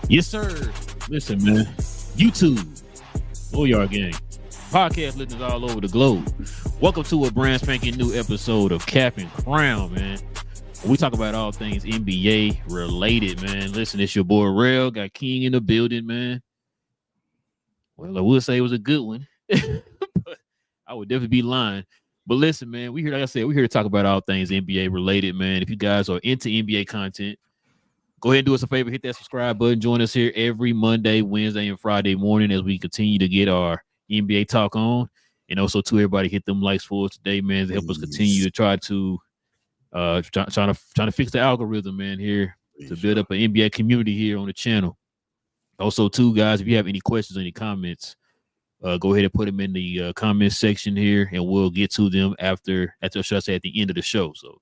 Yes, sir. Listen, man. YouTube, Booyah Gang, podcast listeners all over the globe. Welcome to a brand spanking new episode of Cap and Crown, man. We talk about all things NBA related, man. Listen, it's your boy Relle, got King in the building, man. Well, I would say it was a good one, but I would definitely be lying. But listen, man, we here, like I said, we're here to talk about all things NBA related, man. If you guys are into NBA content, go ahead and do us a favor, hit that subscribe button. Join us here every Monday, Wednesday, and Friday morning as we continue to get our NBA talk on. And also, to everybody, hit them likes for us today, man, to help us continue to try to trying to fix the algorithm, man, here to build up an NBA community here on the channel. Also, too, guys, if you have any questions or any comments, go ahead and put them in the comment section here, and we'll get to them after should I say at the end of the show. So,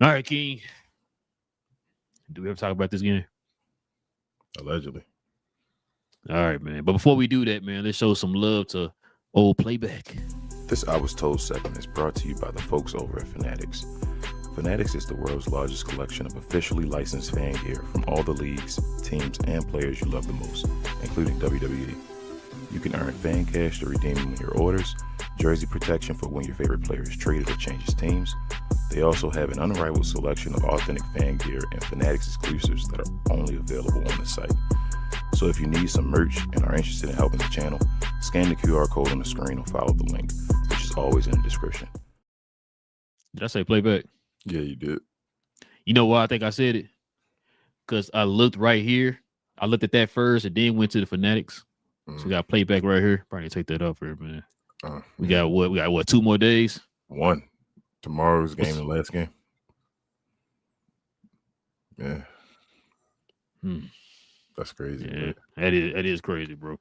all right, King. Do we ever talk about this game? Allegedly. All right, man. But before we do that, man, let's show some love to old Playback. This I Was Told segment is brought to you by the folks over at Fanatics. Fanatics is the world's largest collection of officially licensed fan gear from all the leagues, teams, and players you love the most, including WWE. You can earn fan cash to redeem them in your orders, jersey protection for when your favorite player is traded or changes teams. They also have an unrivaled selection of authentic fan gear and Fanatics exclusives that are only available on the site. So if you need some merch and are interested in helping the channel, scan the QR code on the screen or follow the link, which is always in the description. Did I say Playback? Yeah, you did. You know why I think I said it? Because I looked right here. I looked at that first and then went to the Fanatics. So we got Playback right here. Probably take that off here, man. We got what? We got what? 2 more days? One. Tomorrow's game and last game. Yeah. That's crazy. Yeah, that is crazy, bro.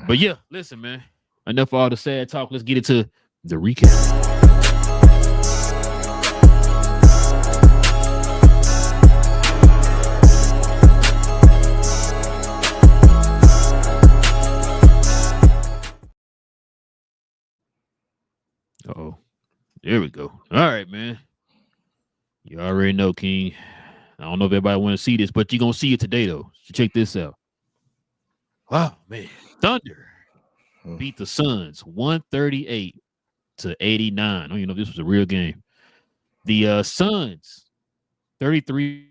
But yeah, listen, man. Enough of all the sad talk. Let's get into the recap. Uh-oh. There we go. All right, man. You already know, King. I don't know if everybody want to see this, but you're going to see it today, though. So check this out. Wow, man. Thunder beat the Suns 138-89. I don't even know if this was a real game. The Suns, 33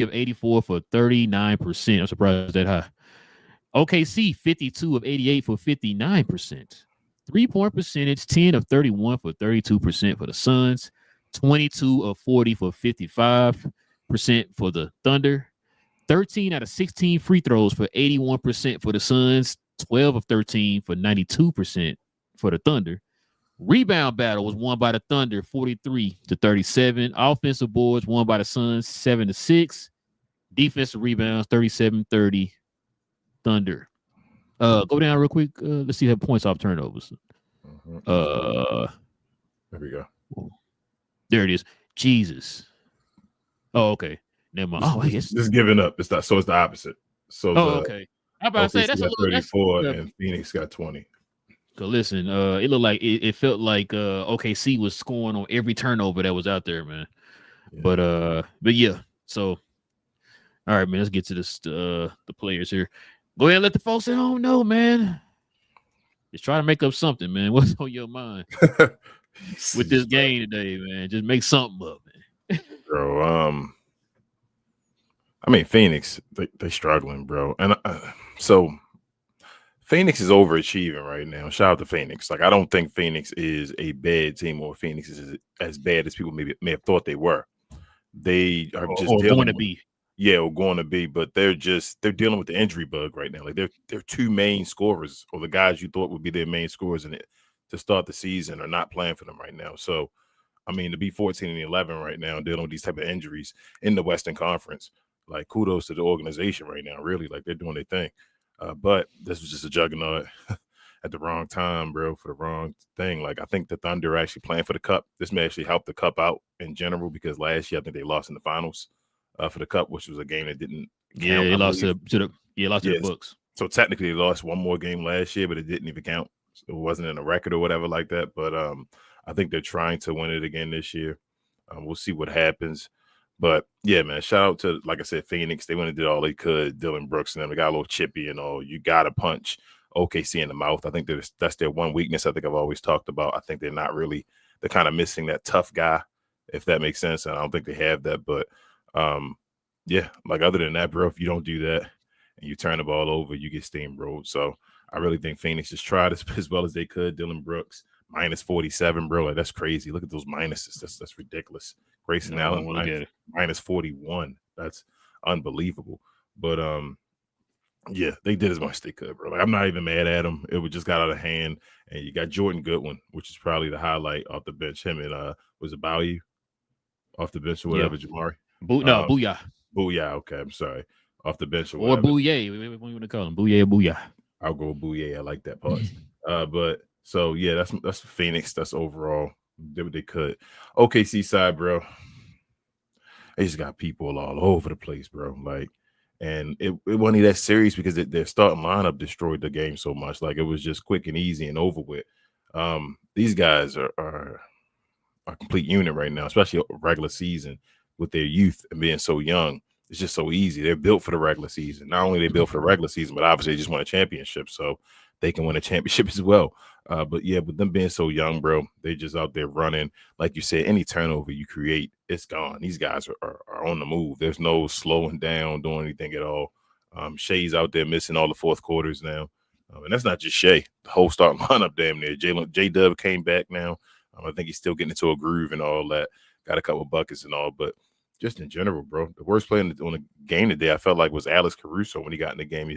of 84 for 39%. I'm surprised that high. OKC, 52 of 88 for 59%. 3-point percentage, 10 of 31 for 32% for the Suns. 22 of 40 for 55% for the Thunder. 13 out of 16 free throws for 81% for the Suns. 12 of 13 for 92% for the Thunder. Rebound battle was won by the Thunder, 43-37. Offensive boards won by the Suns, 7-6. Defensive rebounds, 37-30. Thunder. Go down real quick. Let's see how points off turnovers. There we go. There it is. Jesus. Oh, okay. Never mind. I guess just giving up. It's not. So it's the opposite. So okay. I'm about to say that's a little 34 and Phoenix got 20. Cause listen, it looked like it felt like OKC was scoring on every turnover that was out there, man. Yeah. But yeah. So, all right, man. Let's get to this. The players here. Go ahead and let the folks at home know, man. Just try to make up something, man. What's on your mind with this game today, man? Just make something up, man. Bro, I mean, Phoenix, they struggling, bro. And so Phoenix is overachieving right now. Shout out to Phoenix. Like, I don't think Phoenix is a bad team or Phoenix is as bad as people may have thought they were. They are just going to be. Yeah, or going to be, but they're dealing with the injury bug right now. Like their two main scorers, or the guys you thought would be their main scorers in it to start the season, are not playing for them right now. So, I mean, to be 14-11 right now, dealing with these type of injuries in the Western Conference, like kudos to the organization right now. Really, like they're doing their thing. But this was just a juggernaut at the wrong time, bro, for the wrong thing. Like I think the Thunder are actually playing for the cup. This may actually help the cup out in general because last year I think they lost in the finals. For the cup, which was a game that didn't count. Yeah, they lost to the Bucks. So technically, they lost one more game last year, but it didn't even count. So it wasn't in a record or whatever like that. But I think they're trying to win it again this year. We'll see what happens. But yeah, man, shout out to, like I said, Phoenix. They went and did all they could. Dylan Brooks and them. They got a little chippy and all. You got to punch OKC in the mouth. I think that's their one weakness. I think I've always talked about. I think they're kind of missing that tough guy, if that makes sense. And I don't think they have that. But yeah, like other than that, bro, if you don't do that and you turn the ball over, you get steamrolled. So I really think Phoenix just tried as well as they could. Dylan Brooks minus 47, bro. Like that's crazy. Look at those minuses. That's ridiculous. Grayson Allen minus 41. That's unbelievable. But yeah, they did as much as they could, bro. Like, I'm not even mad at them. It just got out of hand. And you got Jordan Goodwin, which is probably the highlight off the bench. Him and was it Bayou off the bench or whatever, yeah. Jamari? Booyah. Booyah. Okay, I'm sorry. Off the bench or whatever. Or Booyah. What do you want to call him? Booyah or Booyah. I'll go with Booyah. I like that part. But so yeah, that's Phoenix. That's overall. Did what they could. OKC side, bro. They just got people all over the place, bro. Like, and it wasn't that serious because their starting lineup destroyed the game so much. Like, it was just quick and easy and over with. These guys are a complete unit right now, especially regular season with their youth and being so young. It's just so easy. They're built for the regular season. Not only are they built for the regular season, but obviously they just won a championship, so they can win a championship as well. But yeah, with them being so young, bro, they just out there running. Like you said, any turnover you create, it's gone. These guys are on the move. There's no slowing down, doing anything at all. Shea's out there missing all the fourth quarters now. And that's not just Shea. The whole starting lineup damn near. J-Dub came back now. I think he's still getting into a groove and all that. Got a couple buckets and all, but just in general, bro, the worst player on the game today, I felt like, was Alex Caruso. When he got in the game,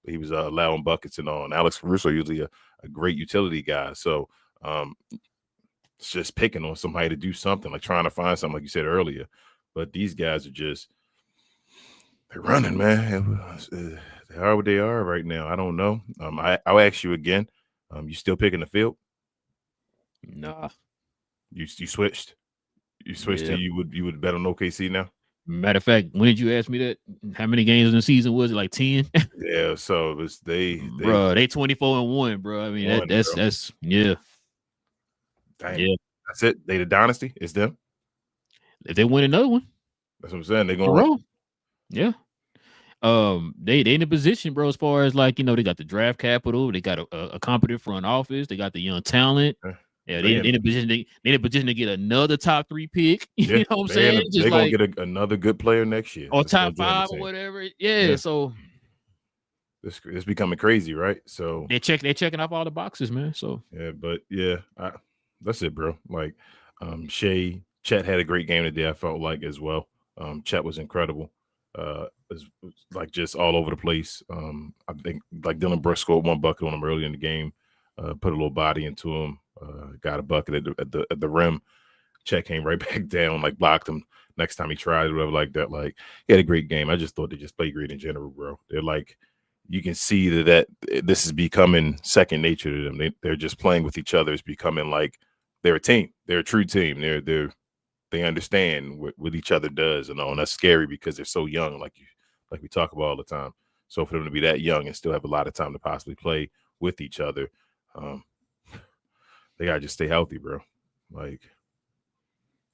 he was allowing buckets and all. And Alex Caruso usually a great utility guy. So it's just picking on somebody to do something, like trying to find something, like you said earlier. But these guys are they're running, man. They are what they are right now. I don't know. I'll ask you again. You still picking the field? Nah. You switched? You switched to you would bet on OKC now? Matter of fact, when did you ask me that? How many games in the season was it? Like 10? Yeah, so it was they 24-1, bro. I mean, that's yeah. Dang. Yeah. That's it. They the dynasty. It's them. If they win another one, that's what I'm saying. They're gonna roll. Yeah. They in a position, bro, as far as like, they got the draft capital, they got a competent front office, they got the young talent. Yeah, they in a position to get another top 3 pick. You know what I'm saying? They're gonna get another good player next year, or top 5 or whatever. Yeah. So it's becoming crazy, right? So they're checking off all the boxes, man. So yeah, but yeah, that's it, bro. Like Chet had a great game today. I felt like as well. Chet was incredible. It's like just all over the place. I think like Dylan Brooks scored 1 bucket on him early in the game. Put a little body into him. Got a bucket at the rim. Chet came right back down, like blocked him next time he tried, whatever like that. Like, he had a great game. I just thought they just played great in general, bro. They're like, you can see that this is becoming second nature to them. They're just playing with each other. It's becoming like they're a team. They're a true team. They understand what each other does and all. And that's scary because they're so young, like we talk about all the time. So for them to be that young and still have a lot of time to possibly play with each other, they gotta just stay healthy, bro. Like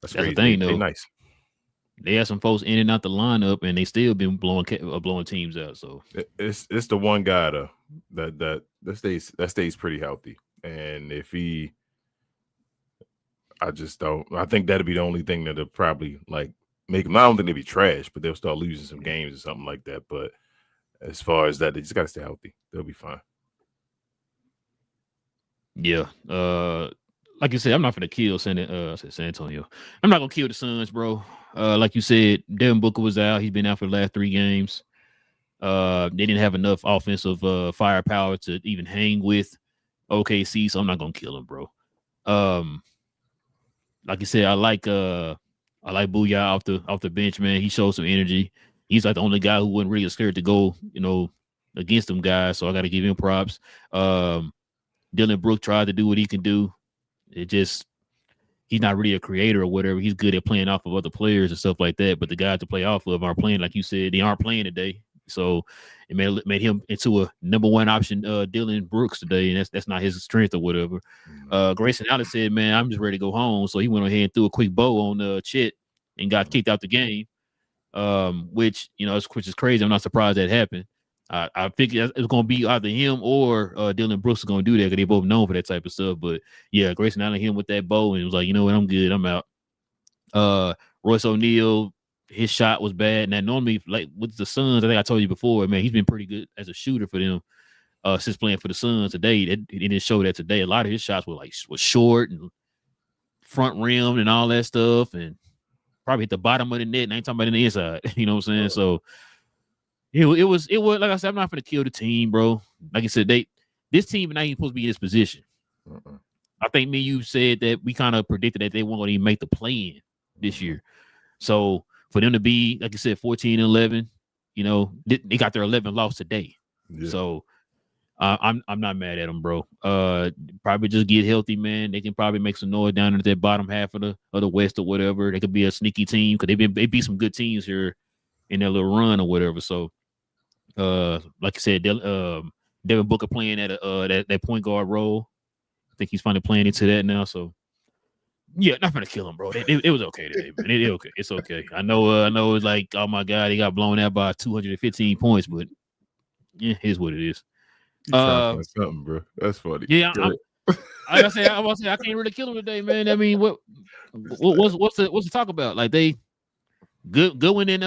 that's crazy. The thing, though. Nice. They have some folks in and out the lineup, and they still been blowing teams out. So it's the one guy though that stays pretty healthy. And if I think that'd be the only thing that'll probably like make them. I don't think they'd be trash, but they'll start losing some games or something like that. But as far as that, they just gotta stay healthy. They'll be fine. Yeah. Like you said, I'm not going to kill San Antonio. I'm not going to kill the Suns, bro. Like you said, Devin Booker was out. He's been out for the last 3 games. They didn't have enough offensive firepower to even hang with OKC, so I'm not going to kill him, bro. Like you said, I like Booyah off the bench, man. He showed some energy. He's like the only guy who wasn't really scared to go, against them guys, so I got to give him props. Dylan Brooks tried to do what he can do. He's not really a creator or whatever. He's good at playing off of other players and stuff like that. But the guys to play off of aren't playing, like you said. They aren't playing today. So it made him into a number 1 option, Dylan Brooks today, and that's not his strength or whatever. Grayson Allen said, "Man, I'm just ready to go home." So he went ahead and threw a quick bow on Chet and got kicked out the game. Which is crazy. I'm not surprised that happened. I figured it was going to be either him or Dylan Brooks is going to do that because they both known for that type of stuff. But yeah, Grayson Allen hit him with that bow and was like, you know what, I'm good, I'm out. Royce O'Neal, his shot was bad. Now normally, like with the Suns, I think I told you before, man, he's been pretty good as a shooter for them since playing for the Suns. Today, it didn't show that today. A lot of his shots was short and front rim and all that stuff, and probably hit the bottom of the net. And I ain't talking about in the inside. You know what I'm saying? So it was like I said, I'm not gonna kill the team, bro. Like I said, this team is not even supposed to be in this position. I think me and you said that we kind of predicted that they weren't going to even make the play-in this year. So for them to be, like I said, 14-11, they got their 11th loss today. Yeah. So I'm not mad at them, bro. Probably just get healthy, man. They can probably make some noise down in that bottom half of the West or whatever. They could be a sneaky team because they beat some good teams here in their little run or whatever. So, like I said, Devin Booker playing at that point guard role. I think he's finally playing into that now. So, yeah, not gonna kill him, bro. It was okay today, man. Okay. It's okay. I know. It's like, oh my God, he got blown out by 215 points, but yeah, here's what it is. You trying to find something, bro? That's funny. Yeah, I can't really kill him today, man. I mean, what's the talk about? Like they good one in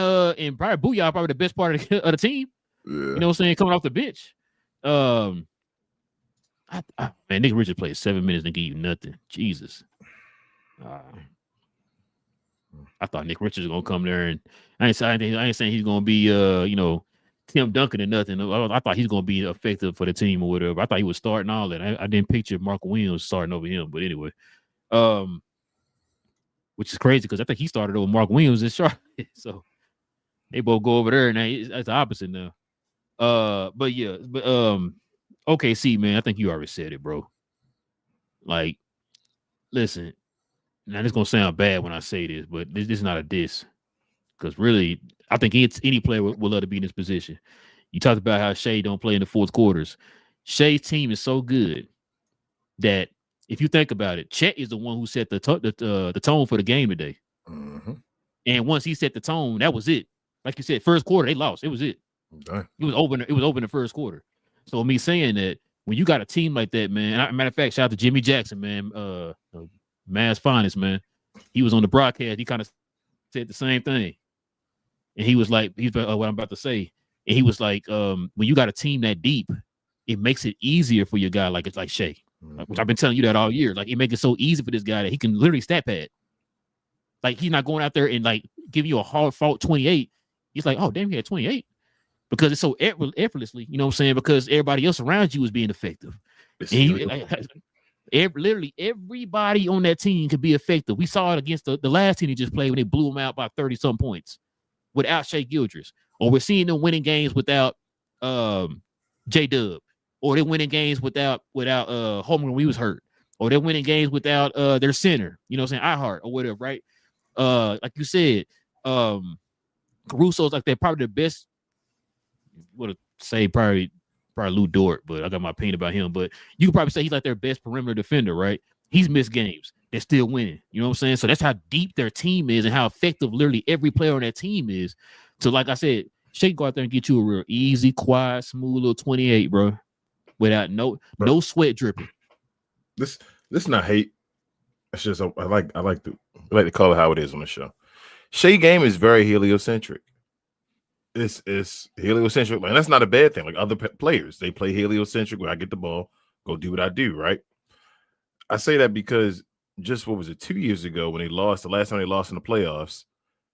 probably Booyah, probably the best part of the team. Yeah. You know what I'm saying? Coming off the bench. Man, Nick Richards played 7 minutes and give you nothing. Jesus. I thought Nick Richards was gonna come there, and I ain't saying he's gonna be Tim Duncan or nothing. I thought he's gonna be effective for the team or whatever. I thought he was starting all that. I didn't picture Mark Williams starting over him, but anyway, which is crazy because I think he started over Mark Williams in Charlotte. So they both go over there, and it's the opposite now. OKC, man, I think you already said it, bro. Like, listen, now this is gonna sound bad when I say this, but this is not a diss. Because really, I think any player would love to be in this position. You talked about how Shea don't play in the fourth quarters. Shea's team is so good that if you think about it, Chet is the one who set the tone for the game today. Mm-hmm. And once he set the tone, that was it. Like you said, first quarter they lost. It was it. Okay. It was open the first quarter. So me saying that when you got a team like that, man. Matter of fact, shout out to Jimmy Jackson, man. Mass Finest, man. He was on the broadcast. He kind of said the same thing. And he was like, what I'm about to say. And he was like, when you got a team that deep, it makes it easier for your guy like Shea. Mm-hmm. Which I've been telling you that all year. Like, it makes it so easy for this guy that he can literally stat pad. Like, he's not going out there and like give you a hard fought 28. He's like, oh, damn, he had 28. Because it's so effortlessly, you know what I'm saying? Because everybody else around you is being effective. Literally everybody on that team could be effective. We saw it against the last team he just played when they blew him out by 30-some points without Shea Gilgeous. Or we're seeing them winning games without J-Dub. Or they're winning games without Holmgren when he was hurt. Or they're winning games without their center, you know what I'm saying? iHeart or whatever, right? Like you said, Caruso's like they're probably the best. Would say probably Lou Dort, but I got my opinion about him. But you could probably say he's like their best perimeter defender, right? He's missed games. They're still winning. You know what I'm saying? So that's how deep their team is and how effective literally every player on that team is. So like I said, Shea can go out there and get you a real easy, quiet, smooth little 28, bro, without no sweat dripping. This not hate. It's just I like to call it how it is on the show. Shea game is very heliocentric. It's heliocentric. Like, that's not a bad thing. Like other players, they play heliocentric. When I get the ball, go do what I do, right? I say that because just 2 years ago when they lost, the last time they lost in the playoffs,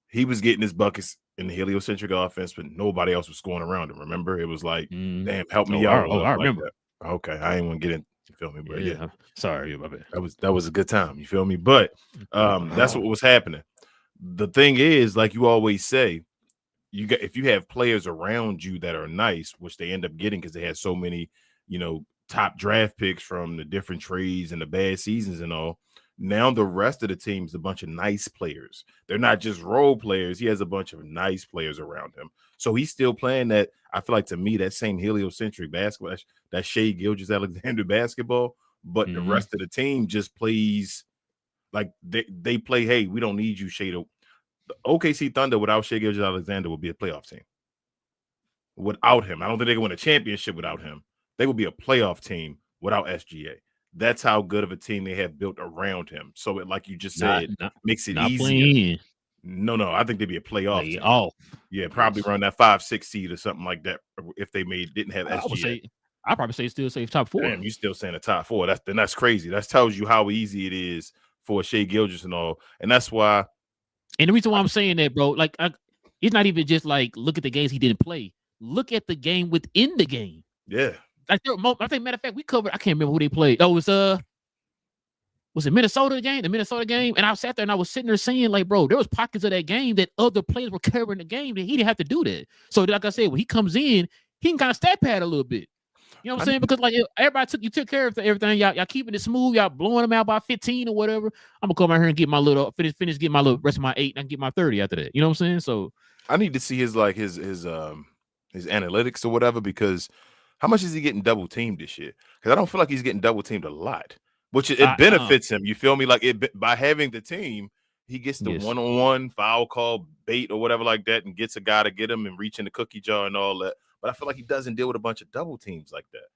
he was getting his buckets in the heliocentric offense, but nobody else was scoring around him. Remember? It was like, damn, help me out. I remember. That. Okay, I ain't want to get in. You feel me? But yeah. Sorry, my bad. That was a good time. You feel me? But that's what was happening. The thing is, like you always say, if you have players around you that are nice, which they end up getting because they had so many, top draft picks from the different trades and the bad seasons and all. Now the rest of the team is a bunch of nice players. They're not just role players. He has a bunch of nice players around him. So he's still playing that. I feel like, to me, that same heliocentric basketball, that Shea Gilgeous-Alexander basketball, but the rest of the team just plays like they play, hey, we don't need you, Shea, to The OKC Thunder without Shai Gilgeous-Alexander would be a playoff team. Without him, I don't think they can win a championship without him. They would be a playoff team without SGA. That's how good of a team they have built around him. So, like you just said, makes it not easier. No, I think they'd be a playoff team. Yeah, probably around that 5-6 seed or something like that. If they didn't have SGA, I'd probably say still say top 4. Damn, you still saying a top 4? That's crazy. That tells you how easy it is for Shai Gilgeous and all, and that's why. And the reason why I'm saying that, bro, like it's not even just like look at the games he didn't play. Look at the game within the game. Yeah. Like I think, matter of fact, we covered. I can't remember who they played. Oh, was it Minnesota game? The Minnesota game, and I sat there and I was sitting there saying, like, bro, there was pockets of that game that other players were covering the game that he didn't have to do that. So, like I said, when he comes in, he can kind of stat pad a little bit. You know what I'm saying? Because like everybody took care of everything. Y'all keeping it smooth. Y'all blowing them out by 15 or whatever. I'm gonna come out here and get my little finish, get my little rest of my 8, and I can get my 30 after that. You know what I'm saying? So I need to see his analytics or whatever, because how much is he getting double teamed this year? Because I don't feel like he's getting double teamed a lot, which it benefits him. You feel me? Like by having the team, he gets the one-on-one foul call bait or whatever like that, and gets a guy to get him and reach in the cookie jar and all that. But I feel like he doesn't deal with a bunch of double teams like that.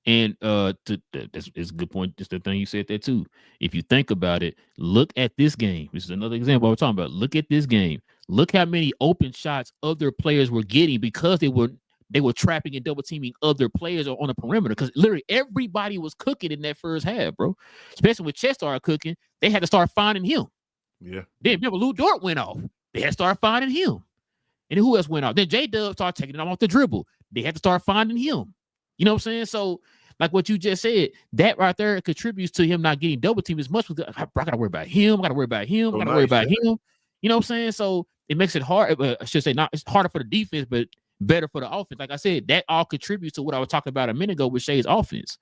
And that's a good point. Just the thing you said there too. If you think about it, look at this game. This is another example we're talking about. Look at this game. Look how many open shots other players were getting because they were trapping and double teaming other players on the perimeter. Because literally everybody was cooking in that first half, bro. Especially when Chet started cooking, they had to start finding him. Yeah. Then remember Lou Dort went off. They had to start finding him. And who else went off? Then J-Dub started taking them off the dribble. They had to start finding him. You know what I'm saying? So, like what you just said, that right there contributes to him not getting double teamed as much. I got to worry about him. I got to worry about him. I got to worry about him. You know what I'm saying? So, it makes it hard. I should say it's harder for the defense, but better for the offense. Like I said, that all contributes to what I was talking about a minute ago with Shai's offense.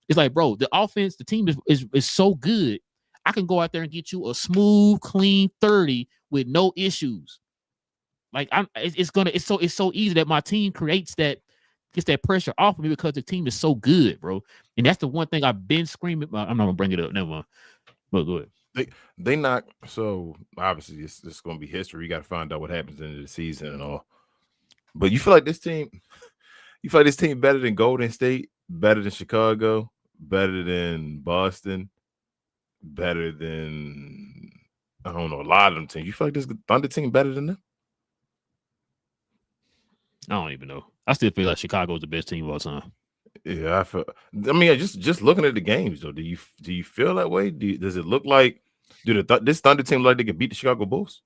It's like, bro, the offense, the team is so good. I can go out there and get you a smooth, clean 30 with no issues. Like it's so easy that my team gets that pressure off of me because the team is so good, bro. And that's the one thing I've been screaming about. I'm not gonna bring it up, never mind. But go ahead. They not, so obviously it's gonna be history. You got to find out what happens in the season and all. But you feel like this team better than Golden State, better than Chicago, better than Boston, better than, I don't know, a lot of them teams. You feel like this Thunder team better than them? I don't even know. I still feel like Chicago is the best team of all time. Yeah, I mean, just looking at the games though, do you feel that way? Does it look like this Thunder team look like they can beat the Chicago Bulls?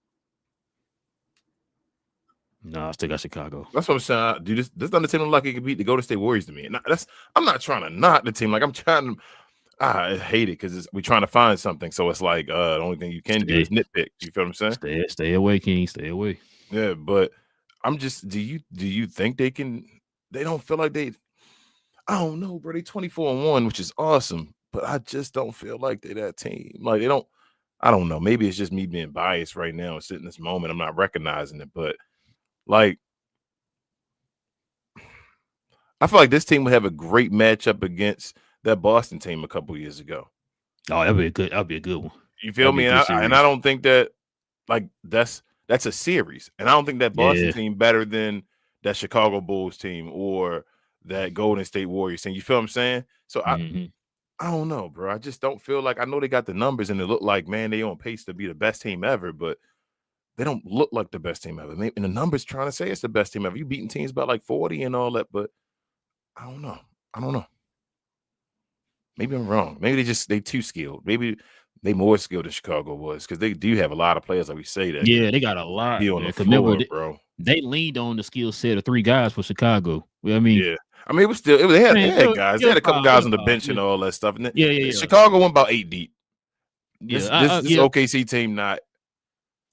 No, I still got Chicago. That's what I'm saying. Dude, this Thunder team look like it can beat the Golden State Warriors to me. And I'm not trying to knock the team. Like I'm trying to. I hate it because we're trying to find something. So it's like the only thing you can do is nitpick. You feel what I'm saying? Stay away, King. Stay away. Yeah, but I'm just. Do you think they can? They don't feel like they. I don't know, bro. They 24-1, which is awesome, but I just don't feel like they're that team. Like they don't. I don't know. Maybe it's just me being biased right now and sitting in this moment. I'm not recognizing it, but like I feel like this team would have a great matchup against that Boston team a couple years ago. Oh, that'd be a good one. You feel me? And I don't think that like that's a series, and I don't think that Boston team better than that Chicago Bulls team or that Golden State Warriors team. You feel what I'm saying? So I don't know, bro. I just don't feel like, I know they got the numbers and it look like, man, they on pace to be the best team ever, but they don't look like the best team ever. Maybe, and the numbers trying to say it's the best team ever. You beating teams by like 40 and all that, but I don't know. Maybe I'm wrong. Maybe they too skilled. Maybe they more skilled than Chicago was, because they do have a lot of players, like we say that. Yeah, they got a lot. Be on the floor, bro. They leaned on the skill set of 3 guys for Chicago. I mean, yeah. I mean, they had guys. They had a couple guys on the bench and all that stuff. And yeah. Chicago went about 8 deep. This OKC team not.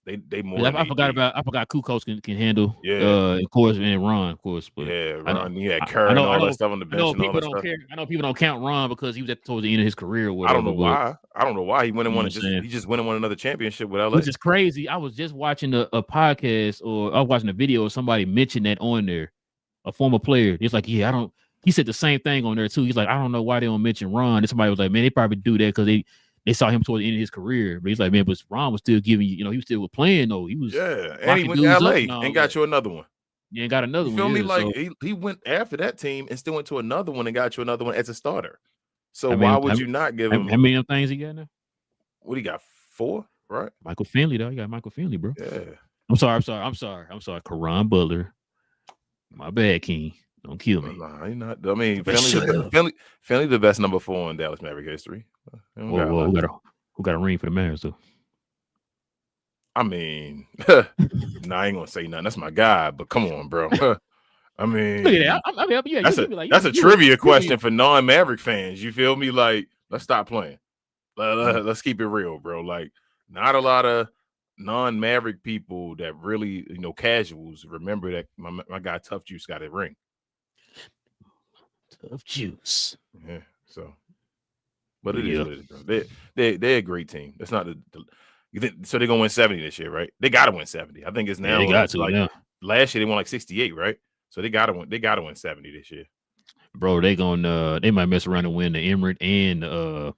They more. I forgot Kukoc can handle. Yeah. Of course, and Ron, of course. But yeah, Ron. You had Kerr and all that stuff on the bench. I know people don't count Ron because he was towards the end of his career. Or whatever, I don't know why he went and won. He just went and won another championship with LA, which is crazy. I was just watching a podcast, or I was watching a video of somebody mentioned that on there, a former player. He's like, yeah, I don't. He said the same thing on there too. He's like, I don't know why they don't mention Ron. And somebody was like, man, they probably do that because they saw him toward the end of his career, but he's like, man, but Ron was still giving you, he was still playing though. He was and he locking went to dudes LA up and all and got that. you another one. Yeah, got another You one. feel me? Yeah, Like so he went after that team and still went to another one and got you another one as a starter. So I why mean, would you not give how him? many of them things he got now? What he got? 4, right? Michael Finley though. You got Michael Finley, bro. Yeah. I'm sorry. Karan Butler. My bad, King. Don't kill me. Nah, he not. I mean, Shut up. Finley the best number 4 in Dallas Maverick history. Whoa, who got a ring for the Mavericks though? I mean, I ain't gonna say nothing. That's my guy, but come on, bro. I mean, look at that. That's a trivia question for non-Maverick fans. You feel me? Like, let's stop playing. Let's keep it real, bro. Like, not a lot of non-Maverick people that really, casuals remember that my guy Tough Juice got a ring. Tough Juice. Yeah. So, but it is what it is, bro. They're a great team. That's not so they're gonna win 70 this year, right? They gotta win 70. I think it's now. They got to. Last year they won like 68, right? So they gotta win 70 this year. Bro, they might mess around and win the Emirate and the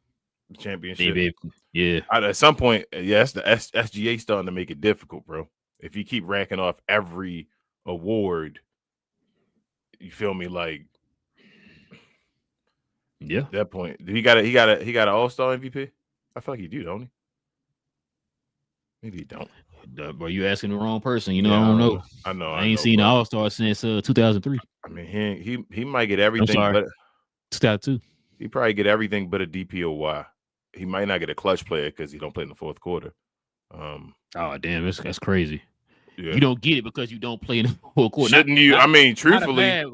championship. Yeah. At some point, yes, the SGA starting to make it difficult, bro. If you keep racking off every award, you feel me? Like, yeah. At that point, he got an All-Star MVP. I feel like he do, don't he? Maybe he don't. Bro, you asking the wrong person. I don't know. I know. I ain't seen an All-Star since 2003. I mean, he might get everything. But 2002. He probably get everything but a DPOY. He might not get a clutch player because he don't play in the fourth quarter. Oh damn, that's crazy. Yeah. You don't get it because you don't play in the fourth quarter. Shouldn't you? I mean, truthfully, they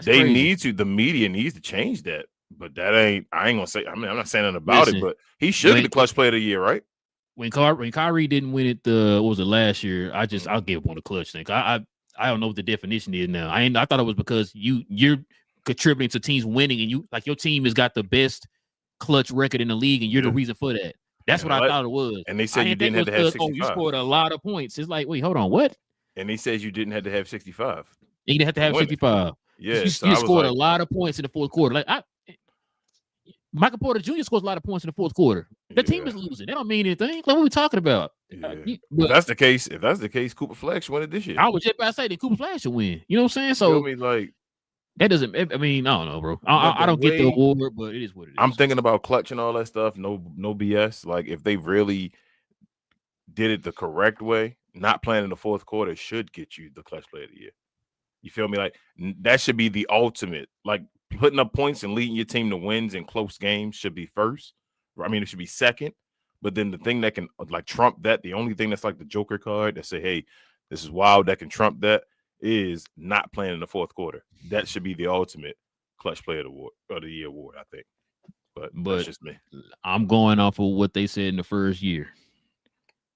crazy. need to. The media needs to change that. But that ain't. I ain't gonna say. I mean, I'm not saying nothing about it. But he should be the clutch player of the year, right? When Kyrie didn't win it, what was it last year? I'll give up on the clutch thing. I don't know what the definition is now. I thought it was because you're contributing to teams winning, and your team has got the best clutch record in the league, and you're the reason for that. That's what I thought it was. And they said you didn't have to have 65. You scored a lot of points. It's like, wait, hold on, what? And they said you didn't have to have 65. You didn't have to have 65. Yeah, you scored a lot of points in the fourth quarter. Like Michael Porter Jr. scores a lot of points in the fourth quarter. The team is losing. They don't mean anything. Like, what are we talking about? Yeah. If that's the case, Cooper Flash won it this year. I was just about to say that Cooper Flash should win. You know what I'm saying? So that doesn't. I mean, I don't know, bro. I don't get the award, but it is what it is. I'm thinking about clutch and all that stuff. No BS. Like, if they really did it the correct way, not playing in the fourth quarter should get you the clutch player of the year. You feel me? Like, that should be the ultimate. Like, putting up points and leading your team to wins in close games should be first. I mean, it should be second. But then the thing that can like trump that, the only thing that's like the Joker card that say, hey, this is wild, that can trump that, is not playing in the fourth quarter. That should be the ultimate clutch player of the year award, I think. But that's just me. I'm going off of what they said in the first year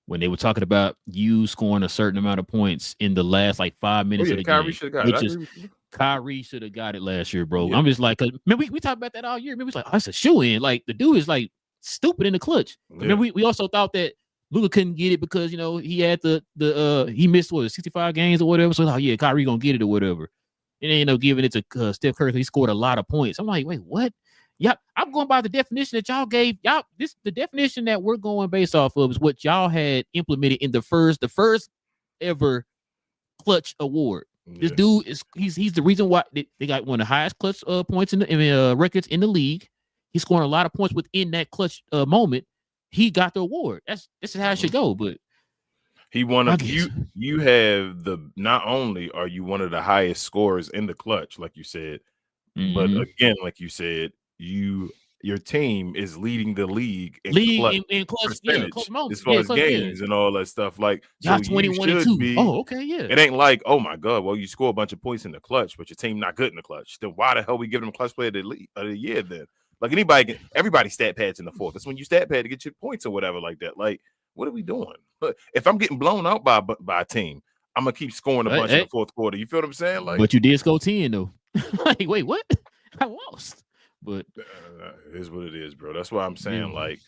when they were talking about you scoring a certain amount of points in the last 5 minutes of the Kyrie game. Should have got it. Kyrie should have got it last year, bro. Yeah. I'm just like, man, we talked about that all year. Maybe it's like, that's a shoe-in. Like, the dude is like stupid in the clutch. Yeah. Remember, we also thought that Luka couldn't get it because he had he missed 65 games or whatever. So Kyrie gonna get it or whatever. And they ended up giving it to Steph Curry. He scored a lot of points. I'm like, wait, what? Yeah, I'm going by the definition that y'all gave. The definition that we're going based off of is what y'all had implemented in the first ever clutch award. Yeah. This dude he's the reason why they got one of the highest clutch points in the records in the league. He's scoring a lot of points within that clutch moment. He got the award. This is how it should go. But he won. You have not only are you one of the highest scorers in the clutch, like you said, but again, like you said, your team is leading the league in clutch moments, as far as games and all that stuff. Like, so 21-2. Oh, okay, yeah. It ain't like, oh my god, well, you score a bunch of points in the clutch, but your team not good in the clutch. Then why the hell we give them clutch player of the year then? Like, everybody stat pads in the fourth. That's when you stat pad to get your points or whatever like that. Like, what are we doing? But if I'm getting blown out by a team, I'm gonna keep scoring a bunch in the fourth quarter. You feel what I'm saying? Like, but you did score 10 though. Like, wait, what? I lost. But it is what it is, bro. That's why I'm saying, like,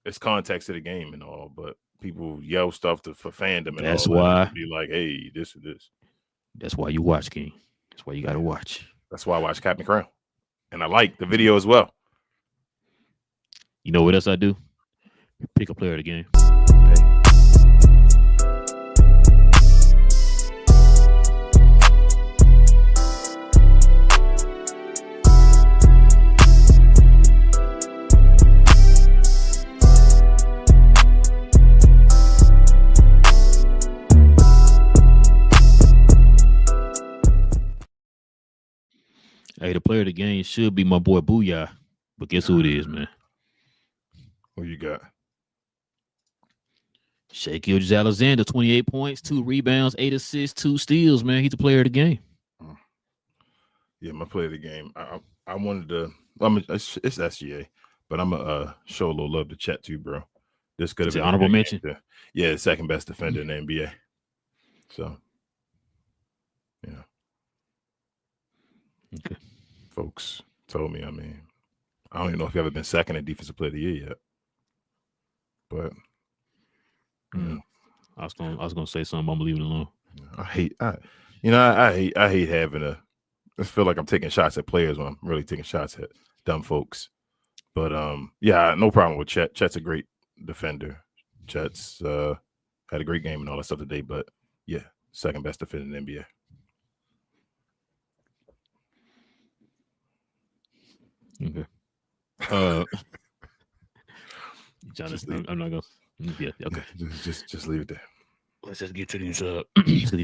it's context of the game and all, but people yell stuff for fandom and that's all why that. Be like, hey, this or this. That's why you watch, King. That's why you gotta watch. That's why I watch Captain Crown. And I like the video as well. You know what else I do? Pick a player of the game. Hey, the player of the game should be my boy Booyah, but guess who it is, man? Who you got? Shea Gilgeous-Alexander, 28 points, 2 rebounds, 8 assists, 2 steals, man. He's the player of the game. Yeah, my player of the game. I wanted to. I mean, it's SGA, but I'm gonna show a little love to Chet too, bro. This could have been honorable mention. Yeah, the second best defender in the NBA. So, yeah. Okay. Folks told me. I mean, I don't even know if you've ever been second in defensive player of the year yet, but I was gonna say something. I'm gonna leave it alone. I hate having a. I feel like I'm taking shots at players when I'm really taking shots at dumb folks. But yeah, no problem with Chet. Chet's a great defender. Chet's had a great game and all that stuff today. But yeah, second best defender in the NBA. Okay. Jonathan, I'm not gonna. Yeah. Okay. Just leave it there. Let's just get to these the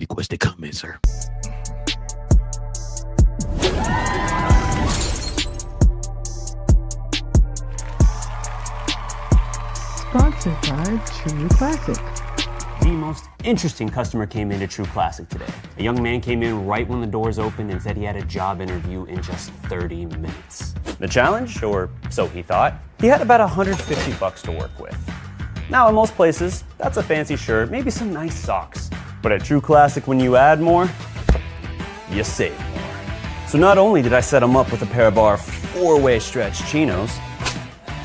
question comments, sir. Sponsored by True Classic. The most interesting customer came into True Classic today. A young man came in right when the doors opened and said he had a job interview in just 30 minutes. The challenge, or so he thought, he had about $150 to work with. Now, in most places, that's a fancy shirt, maybe some nice socks. But at True Classic, when you add more, you save more. So not only did I set him up with a pair of our 4-way stretch chinos,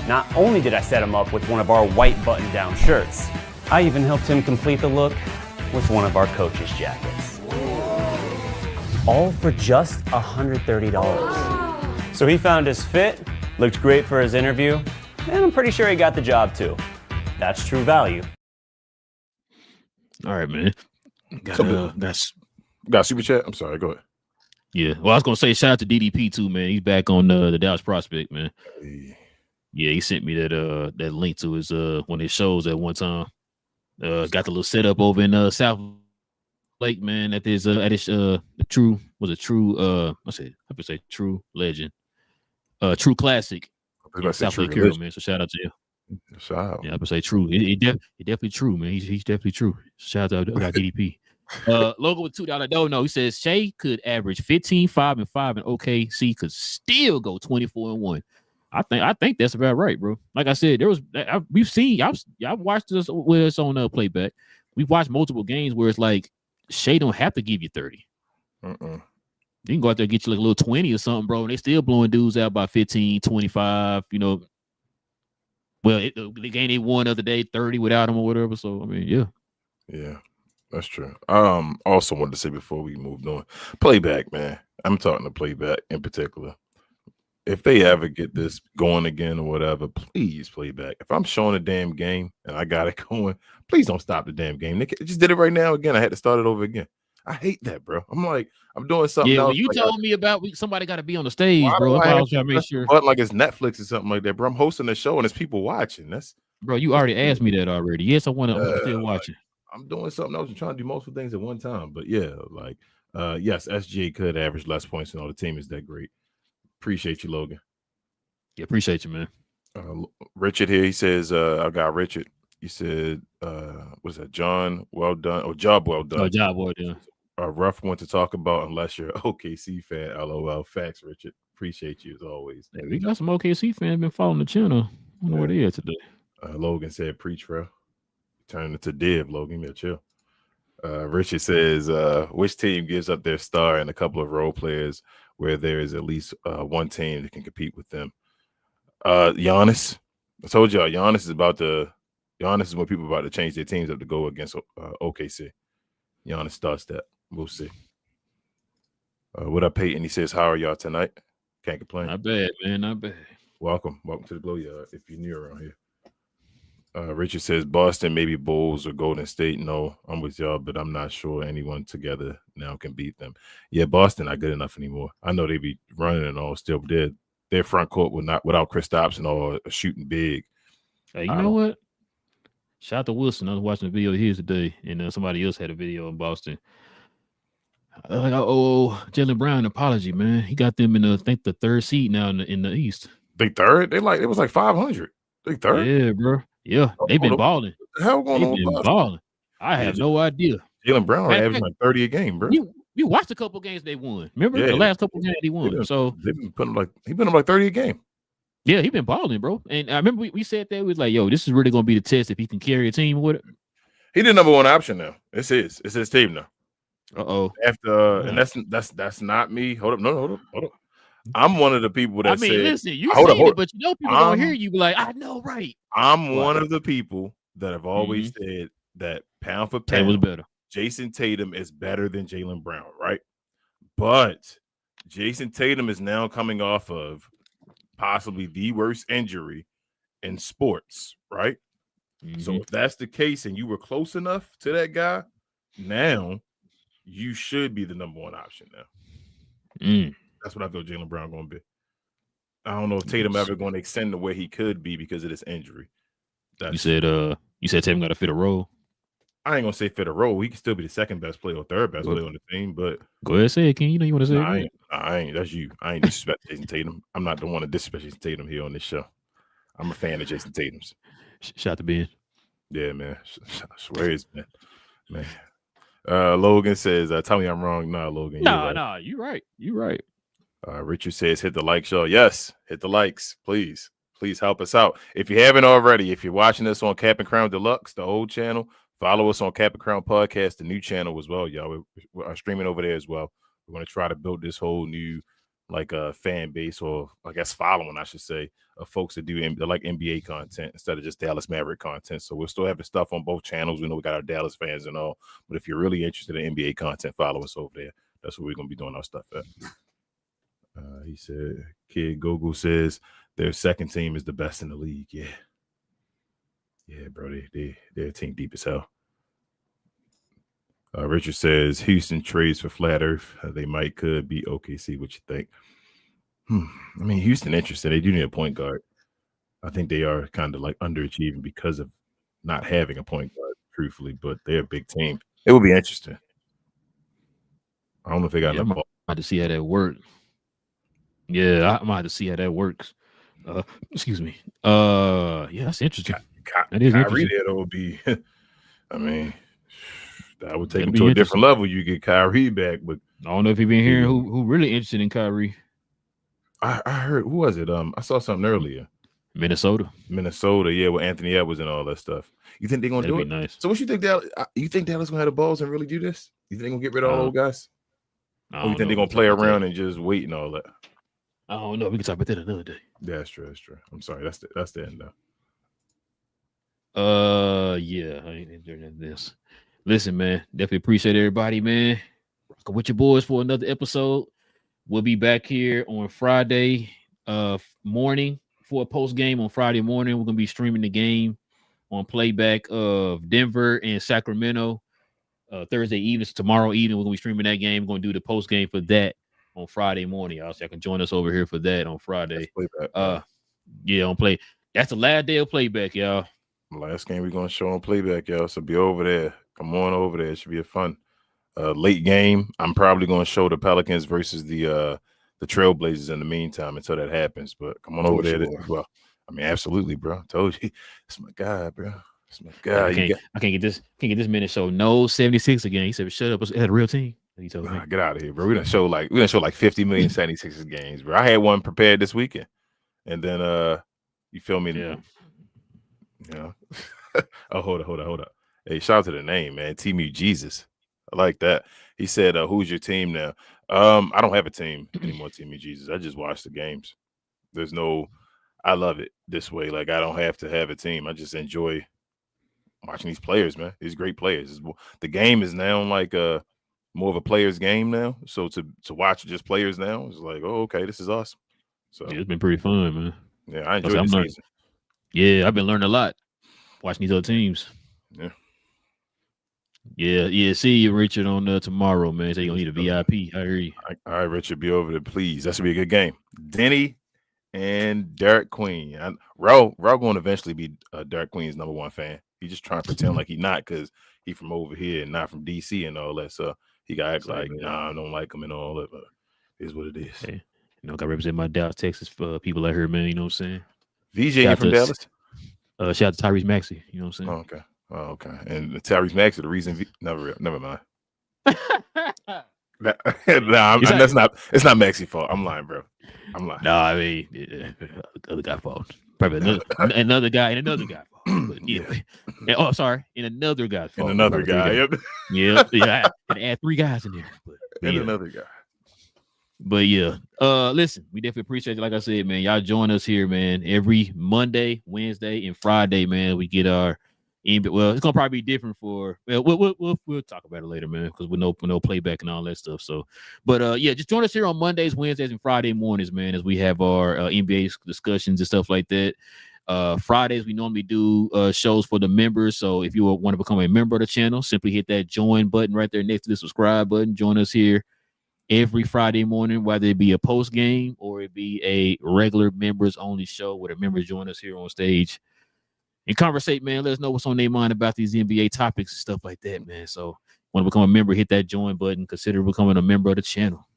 not only did I set him up with one of our white button-down shirts, I even helped him complete the look with one of our coach's jackets. All for just $130. So he found his fit, looked great for his interview, and I'm pretty sure he got the job too. That's true value. All right, man. Got super chat. I'm sorry. Go ahead. Yeah. Well, I was gonna say shout out to DDP too, man. He's back on the Dallas Prospect, man. Hey. Yeah, he sent me that link to his one of his shows at one time. Got the little setup over in South Lake, man. At his True Legend, True Classic, South Lake Hero, man. So shout out to you. Shout out. Yeah, I would say true. It definitely true, man. He's definitely true. Shout out to DDP. Logo with $2 don't know. He says Shea could average 15, 5, and 5, and OKC could still go 24-1. I think that's about right, bro. Like I said, we've seen y'all watched this with us on Playback. We've watched multiple games where it's like Shea don't have to give you 30. You can go out there and get you like a little 20 or something, bro, and they still blowing dudes out by 15, 25, you know. Well, the game they won the other day, 30 without him or whatever. So I mean, yeah. Yeah, that's true. Also wanted to say before we moved on, Playback, man. I'm talking to Playback in particular. If they ever get this going again or whatever, please Playback. If I'm showing a damn game and I got it going, please don't stop the damn game. They just did it right now again. I had to start it over again. I hate that, bro. I'm like, I'm doing something else. Yeah, you told me about somebody got to be on the stage, bro. I was trying to make sure. But like it's Netflix or something like that, bro. I'm hosting a show and there's people watching. Bro, you already asked me that already. Yes, I'm still watching. I'm doing something else. I'm trying to do multiple things at one time. But yeah, like yes, SGA could average less points and all the team is that great. Appreciate you, Logan. Yeah, appreciate you, man. Richard here, he says, I got Richard. He said, what's that? John, well done. Oh, job well done. Oh, job well done. A rough one to talk about unless you're an OKC fan. LOL. Facts, Richard. Appreciate you as always. Yeah, we got some OKC fans been following the channel. I don't know where they are today. Logan said, preach, bro. Turn it to Div, Logan. Yeah, chill. Richard says, which team gives up their star and a couple of role players where there is at least one team that can compete with them? Giannis. I told y'all, Giannis is when people are about to change their teams up to go against OKC. Giannis starts that. We'll see. What up, Peyton? He says, how are y'all tonight? Can't complain. Not bad, man. Not bad. Welcome to the Glow Yard if you're new around Richard says Boston, maybe Bulls or Golden State. No, I'm with y'all, but I'm not sure anyone together now can beat them. Yeah, Boston not good enough anymore. I know they be running and all still, but their front court without Kristaps and all shooting big. Hey, you know what? Shout out to Wilson. I was watching a video of his today, and somebody else had a video in Boston. Like, Jaylen Brown, an apology, man. He got them in I think the third seed now in the East. They third? It was like 500. They third? Yeah, bro. Yeah, they've been balling. What the hell going on with been Boston? balling. I have no idea. Jaylen Brown averaging like 30 a game, bro. You watched a couple games they won. Remember the last couple games they won. They've been putting like 30 a game. Yeah, he been balling, bro. And I remember we said that, we was like, yo, this is really gonna be the test if he can carry a team with it. He the number one option now. It's his team now. And that's not me. Hold up. I'm one of the people that said, listen, you said it, but you know people don't hear you be like, I know, right? I'm one of the people that have always said that pound for pound was better. Jason Tatum is better than Jaylen Brown, right? But Jason Tatum is now coming off of possibly the worst injury in sports, right? So if that's the case and you were close enough to that guy, now you should be the number one option now. That's what I feel Jaylen Brown going to be. I don't know if Tatum ever going to extend to where he could be because of this injury. You said Tatum got to fit a role. I ain't gonna say fit a role. He can still be the second best player or third best player on the team, but go ahead, say it, King. You know you want to say it. I ain't. That's you. I ain't disrespect Jason Tatum. I'm not the one to disrespect Jason Tatum here on this show. I'm a fan of Jason Tatum's. Shout out to Ben. Yeah, man. I swear it's man. Logan says, tell me I'm wrong. Nah, Logan. Nah, you right. You right. Richard says, hit the like show. Yes, hit the likes, please. Please help us out. If you haven't already, if you're watching us on Cap and Crown Deluxe, the old channel, follow us on Cap and Crown Podcast, the new channel as well, y'all. We're streaming over there as well. We're going to try to build this whole new fan base, or I guess following, I should say, of folks that like NBA content instead of just Dallas Maverick content. So we'll still have the stuff on both channels. We know we got our Dallas fans and all, but if you're really interested in NBA content, follow us over there. That's where we're going to be doing our stuff at. He said, Kid Gogo says their second team is the best in the league. Yeah, bro, they're a team deep as hell. Richard says Houston trades for Flat Earth. They could be OKC. What you think? I mean, Houston interested. They do need a point guard. I think they are kind of like underachieving because of not having a point guard, truthfully, but they're a big team. It would be interesting. I don't know if they got enough ball. I have to see how that works. Yeah, I might have to see how that works. Excuse me. Yeah, that's interesting. That is Kyrie there, though, would be. I mean, that would take him to a different level. You get Kyrie back, but I don't know if you've been hearing who really interested in Kyrie. I heard, who was it? I saw something earlier. Minnesota, yeah, with Anthony Edwards and all that stuff. You think they're gonna do it? Nice. So what you think, Dallas? You think Dallas gonna have the balls and really do this? You think they're gonna get rid of all those guys? Or you think they're gonna play around and just wait and all that? I don't know. We can talk about that another day. Yeah, that's true. I'm sorry. That's the end though. Yeah, I ain't enjoying this. Listen, man, definitely appreciate everybody, man. Rocking with your boys for another episode. We'll be back here on Friday morning for a post game on Friday morning. We're gonna be streaming the game on Playback of Denver and Sacramento. Thursday evening, so tomorrow evening, we're gonna be streaming that game. We're gonna do the post game for that on Friday morning. Y'all, so y'all can join us over here for that on Friday. Yeah, on Play. That's the last day of Playback, y'all. Last game we're gonna show on Playback, y'all. So be over there. Come on over there. It should be a fun late game. I'm probably gonna show the Pelicans versus the Trailblazers in the meantime until that happens. But come on over there as well. I mean, absolutely, bro. I told you, it's my guy, bro. It's my guy. I can't get this minute show no 76 again. He said, "Shut up, it's a real team." He told me, "Get out of here, bro. We done show like 50 million 76ers games, bro. I had one prepared this weekend, and then you feel me? Yeah. You know. Oh, hold up. Hey, shout out to the name, man. Team You Jesus. I like that. He said, "Who's your team now?" I don't have a team anymore. Team You Jesus. I just watch the games. There's no. I love it this way. Like I don't have to have a team. I just enjoy watching these players, man. These great players. The game is now like more of a player's game now. So to watch just players now is like, oh, okay, this is awesome. So yeah, it's been pretty fun, man. Yeah, I enjoyed the season. Yeah, I've been learning a lot. watching these other teams. Yeah. Yeah. See you, Richard, on tomorrow, man. So you're gonna need a VIP. I hear you. All right, Richard, be over there, please. That should be a good game. Denny and Derek Queen. Rel going to eventually be Derek Queen's #1 fan. He just trying to pretend like he not because he from over here and not from DC and all that. So he got to act like, nah, I don't like him and all that. But it is what it is. Hey, got to represent my Dallas, Texas people out here, man. You know what I'm saying? VJ, you from Dallas? Shout out to Tyrese Maxey. You know what I'm saying? Okay. And Tyrese Maxey, the reason never mind. It's not Maxey's fault. I'm lying, bro. I'm lying. No, I mean, other guy fault. Probably another guy and another guy fault. But anyway. Sorry. And another guy's fault. And another guy. Yep. Yeah. I had to add 3 guys in there. But another guy. But yeah, listen, we definitely appreciate you. Like I said, man, y'all join us here, man. Every Monday, Wednesday, and Friday, man, we get our well, it's gonna probably be different for we'll talk about it later, man, because we know playback and all that stuff. So, but yeah, just join us here on Mondays, Wednesdays, and Friday mornings, man, as we have our NBA discussions and stuff like that. Fridays we normally do shows for the members. So if you want to become a member of the channel, simply hit that join button right there next to the subscribe button. Join us here every Friday morning, whether it be a post game or it be a regular members only show where the members join us here on stage and conversate, man. Let us know what's on their mind about these NBA topics and stuff like that, man. So want to become a member, hit that join button, consider becoming a member of the channel.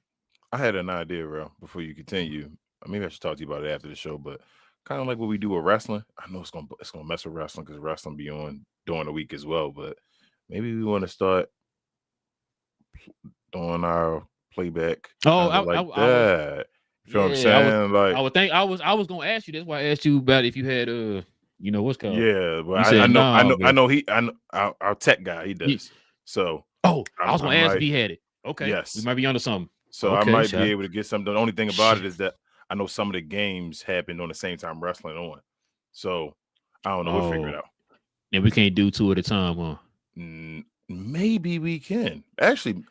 I had an idea, bro, before you continue. Maybe I should talk to you about it after the show, but kind of like what we do with wrestling. I know it's gonna mess with wrestling because wrestling be on during the week as well, but maybe we want to start doing our playback. That. You feel what I'm saying? I was gonna ask you. That's why I asked you about if you had what's called. Yeah, well, I know our tech guy, he does. So I was gonna ask if he had it. Okay. Yes. We might be onto something. So I might be able to get something. The only thing about it is that I know some of the games happened on the same time wrestling on. So I don't know. We'll figure it out. And we can't do 2 at a time, huh? Maybe we can. Actually,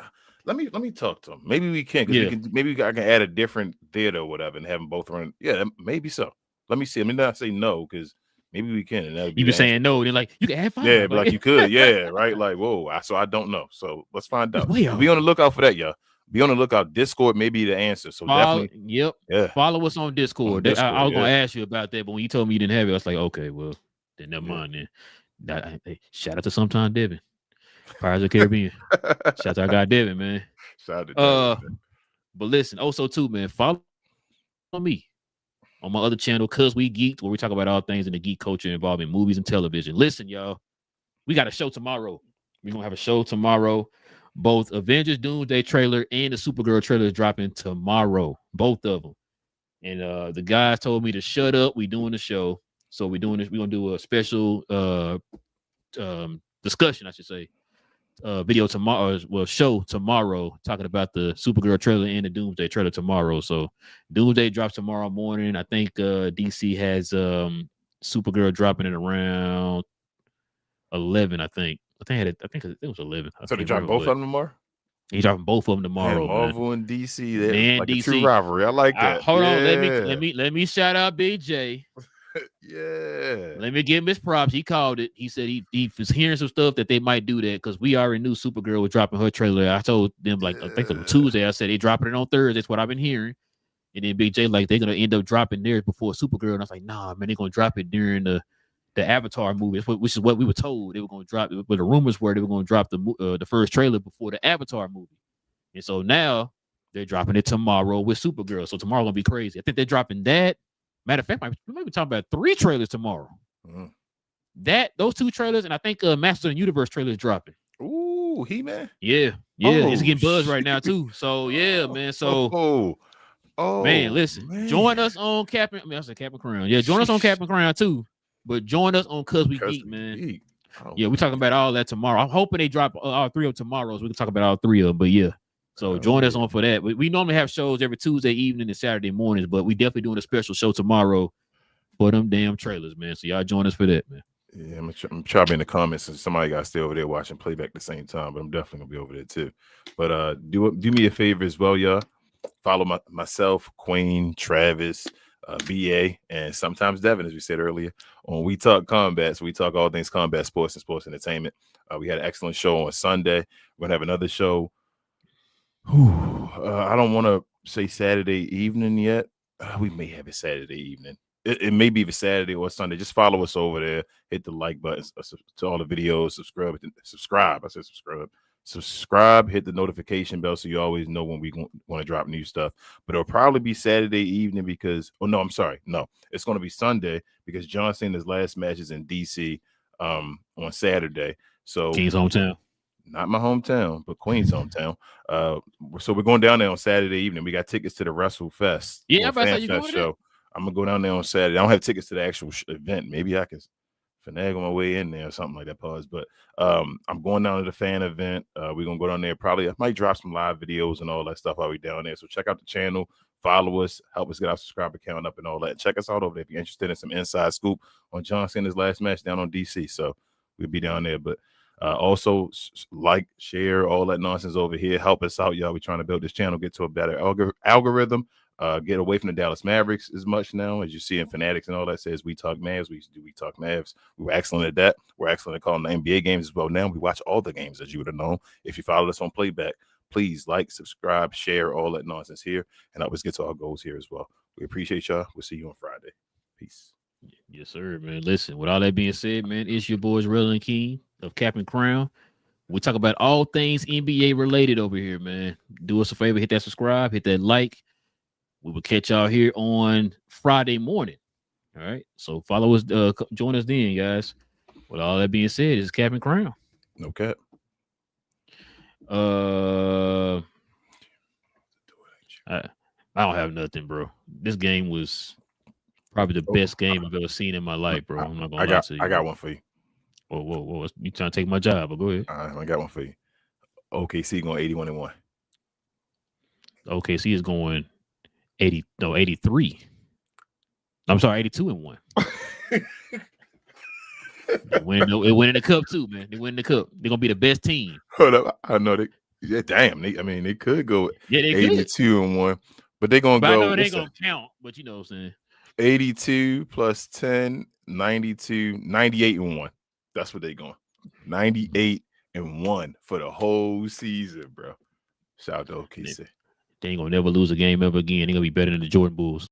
let me talk to him. Maybe we can. Maybe I can add a different theater or whatever and have them both run. Yeah, maybe so. Let me see. I mean, not say no because maybe we can. And you been saying no, then like you can have 5. Yeah, but like you could. Yeah, right. Like whoa. So I don't know. So let's find out. Be on the lookout for that, y'all. Be on the lookout. Discord may be the answer. So definitely. Yep. Yeah. Follow us on Discord. I was gonna ask you about that, but when you told me you didn't have it, I was like, okay, well, then never mind. Then shout out to Sometime Devin, Pirates of the Caribbean. Shout out to our guy Devin, man. Shout out to Devin. But listen, also too, man, follow me on my other channel, Cause We Geeked, where we talk about all things in the geek culture involving movies and television. Listen, y'all, we got a show tomorrow. We're gonna have a show tomorrow. Both Avengers Doomsday trailer and the Supergirl trailer is dropping tomorrow. Both of them. And the guys told me to shut up. We doing the show. So we're doing this. We're gonna do a special discussion, I should say. Video tomorrow, show tomorrow, talking about the Supergirl trailer and the Doomsday trailer tomorrow. So Doomsday drops tomorrow morning. I think DC has Supergirl dropping it around 11. I think it was 11. So they drop both of them tomorrow? He's dropping both of them tomorrow. Marvel and DC, they're like DC. A true rivalry. I like that. Hold on, let me shout out BJ. Yeah. Let me give him his props. He called it. He said he was hearing some stuff that they might do that because we already knew Supergirl was dropping her trailer. I told them I think it was Tuesday. I said they dropping it on Thursday. That's what I've been hearing. And then Big J they're gonna end up dropping theirs before Supergirl. And I was like, nah, man, they're gonna drop it during the Avatar movie, which is what we were told they were going to drop. But the rumors were they were going to drop the first trailer before the Avatar movie, and so now they're dropping it tomorrow with Supergirl. So tomorrow gonna be crazy. I think they're dropping that. Matter of fact, we might be talking about 3 trailers tomorrow. Those 2 trailers, and I think Master of the Universe trailer is dropping. Ooh, He-Man. Yeah, it's getting buzz right now too. So yeah, man. So man, listen, join us on Captain Crown. Yeah, join us on Captain Crown too. But join us on Cause We Geek, man. Yeah, we're talking about all that tomorrow. I'm hoping they drop all 3 of them tomorrow so we can talk about all 3 of them. But yeah, so join us on for that. We normally have shows every Tuesday evening and Saturday mornings, but we definitely doing a special show tomorrow for them damn trailers, man. So y'all join us for that, man. Yeah, I'm trying to be in the comments and somebody got to stay over there watching Playback at the same time, but I'm definitely gonna be over there too. But do me a favor as well, y'all. Follow myself, Queen, Travis. BA, and sometimes Devin, as we said earlier. On We Talk Combat, so we talk all things combat sports and sports entertainment. We had an excellent show on Sunday. We're going to have another show. I don't want to say Saturday evening yet. We may have it Saturday evening. It may be either Saturday or Sunday. Just follow us over there. Hit the like button to all the videos. Subscribe. I said subscribe. Subscribe. Hit the notification bell so you always know when we want to drop new stuff. But it'll probably be Saturday evening because – oh, no, I'm sorry. No, it's going to be Sunday because John Cena's last match is in D.C. On Saturday. So King's hometown. Not my hometown, but Queen's hometown. So we're going down there on Saturday evening. We got tickets to the Wrestle Fest. Yeah, Fan Fest show. I'm gonna go down there on Saturday. I don't have tickets to the actual event. Maybe I can finagle my way in there or something like that. Pause. But I'm going down to the fan event. We're gonna go down there. Probably I might drop some live videos and all that stuff while we're down there. So check out the channel, follow us, help us get our subscriber count up and all that. Check us out over there if you're interested in some inside scoop on John Cena's last match down on DC. So we'll be down there. But also like, share, all that nonsense over here. Help us out, y'all. We're trying to build this channel, get to a better algorithm, get away from the Dallas Mavericks as much now. As you see in Fanatics and all that says We Talk Mavs. We used to do We Talk Mavs. We were excellent at that. We're excellent at calling the NBA games as well. Now we watch all the games, as you would have known. If you follow us on Playback, please like, subscribe, share, all that nonsense here, and help us get to our goals here as well. We appreciate y'all. We'll see you on Friday. Peace. Yes, sir, man. Listen, with all that being said, man, it's your boys Relle and King of Cap and Crown. We talk about all things NBA related over here, man. Do us a favor, hit that subscribe, hit that like. We will catch y'all here on Friday morning. All right. So follow us, join us then, guys. With all that being said, it's Cap and Crown. No cap. I don't have nothing, bro. This game was probably the best game I've ever seen in my life, bro. I'm not gonna lie to you. I got one for you. Whoa. You trying to take my job, but go ahead. I got one for you. OKC going 81-1. OKC is going 83. I'm sorry, 82-1. They winning the cup too, man. They winning the cup. They're gonna be the best team. Hold up, I know they. Yeah, damn. They could go 82-1, but they're gonna go. I know they gonna count, but you know what I'm saying. 82 plus 10, 92, 98-1. That's what they going. 98-1 for the whole season, bro. Shout out to OKC. They ain't gonna never lose a game ever again. They're gonna be better than the Jordan Bulls.